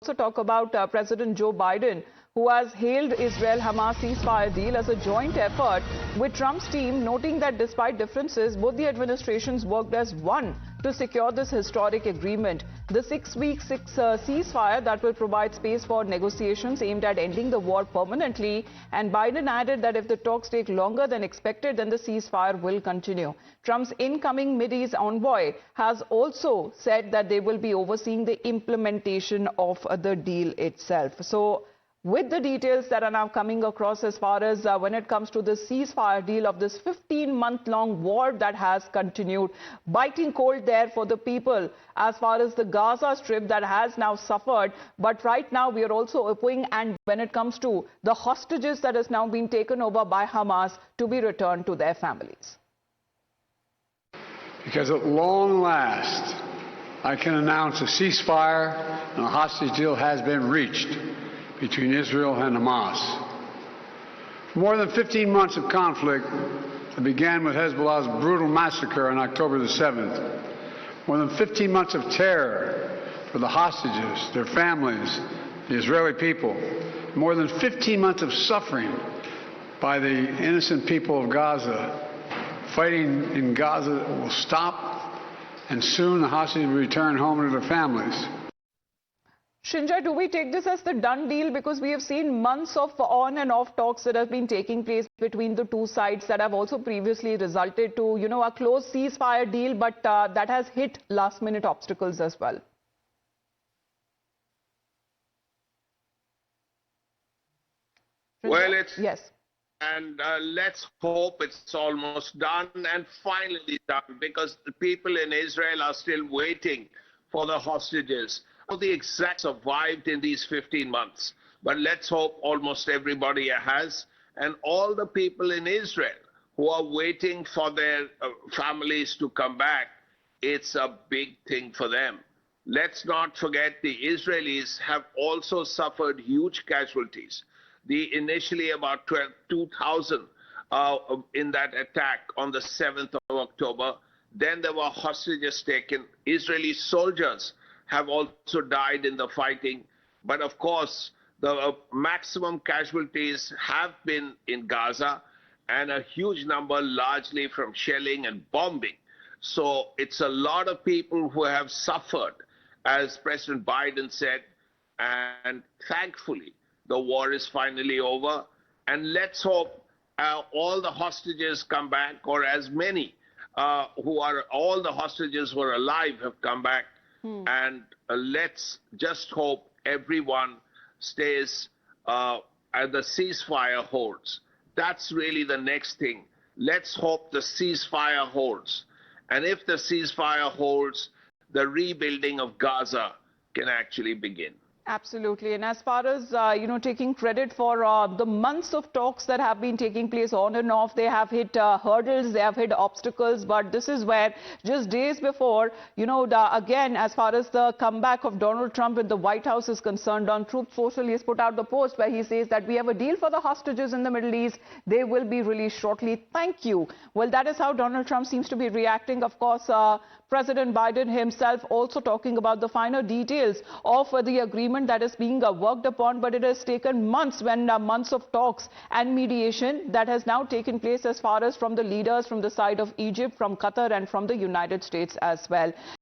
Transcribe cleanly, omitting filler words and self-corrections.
Also talk about President Joe Biden, who has hailed Israel-Hamas ceasefire deal as a joint effort with Trump's team, noting that despite differences, both the administrations worked as one to secure this historic agreement. The 6-week ceasefire that will provide space for negotiations aimed at ending the war permanently. And Biden added that if the talks take longer than expected, then the ceasefire will continue. Trump's incoming Mideast envoy has also said that they will be overseeing the implementation of the deal itself. So, with the details that are now coming across as far as when it comes to the ceasefire deal of this 15-month-long war that has continued, biting cold there for the people as far as the Gaza Strip that has now suffered. But right now we are also hoping, and when it comes to the hostages that has now been taken over by Hamas, to be returned to their families. Because at long last, I can announce a ceasefire and a hostage deal has been reached between Israel and Hamas. More than 15 months of conflict that began with Hezbollah's brutal massacre on October the 7th. More than 15 months of terror for the hostages, their families, the Israeli people. More than 15 months of suffering by the innocent people of Gaza. Fighting in Gaza will stop, and soon the hostages will return home to their families. Shinja, do we take this as the done deal? Because we have seen months of on and off talks that have been taking place between the two sides that have also previously resulted to, a close ceasefire deal, but that has hit last-minute obstacles as well. Shinja? Well, it's... Yes. And let's hope it's almost done and finally done, because the people in Israel are still waiting for the hostages. The exact survived in these 15 months, but let's hope almost everybody has, and all the people in Israel who are waiting for their families to come back, it's a big thing for them. Let's not forget the Israelis have also suffered huge casualties. Initially about 2,000 in that attack on the 7th of October. Then there were hostages taken. Israeli soldiers have also died in the fighting. But of course, the maximum casualties have been in Gaza, and a huge number largely from shelling and bombing. So it's a lot of people who have suffered, as President Biden said, and thankfully the war is finally over. And let's hope all the hostages come back, or as many all the hostages who are alive have come back. And let's just hope everyone stays and the ceasefire holds. That's really the next thing. Let's hope the ceasefire holds. And if the ceasefire holds, the rebuilding of Gaza can actually begin. Absolutely. And as far as, taking credit for the months of talks that have been taking place on and off, they have hit hurdles, they have hit obstacles. But this is where just days before, again, as far as the comeback of Donald Trump in the White House is concerned, on Truth Social, he has put out the post where he says that we have a deal for the hostages in the Middle East. They will be released shortly. Thank you. Well, that is how Donald Trump seems to be reacting. Of course, President Biden himself also talking about the finer details of the agreement that is being worked upon, but it has taken months months of talks and mediation that has now taken place as far as from the leaders from the side of Egypt, from Qatar and from the United States as well.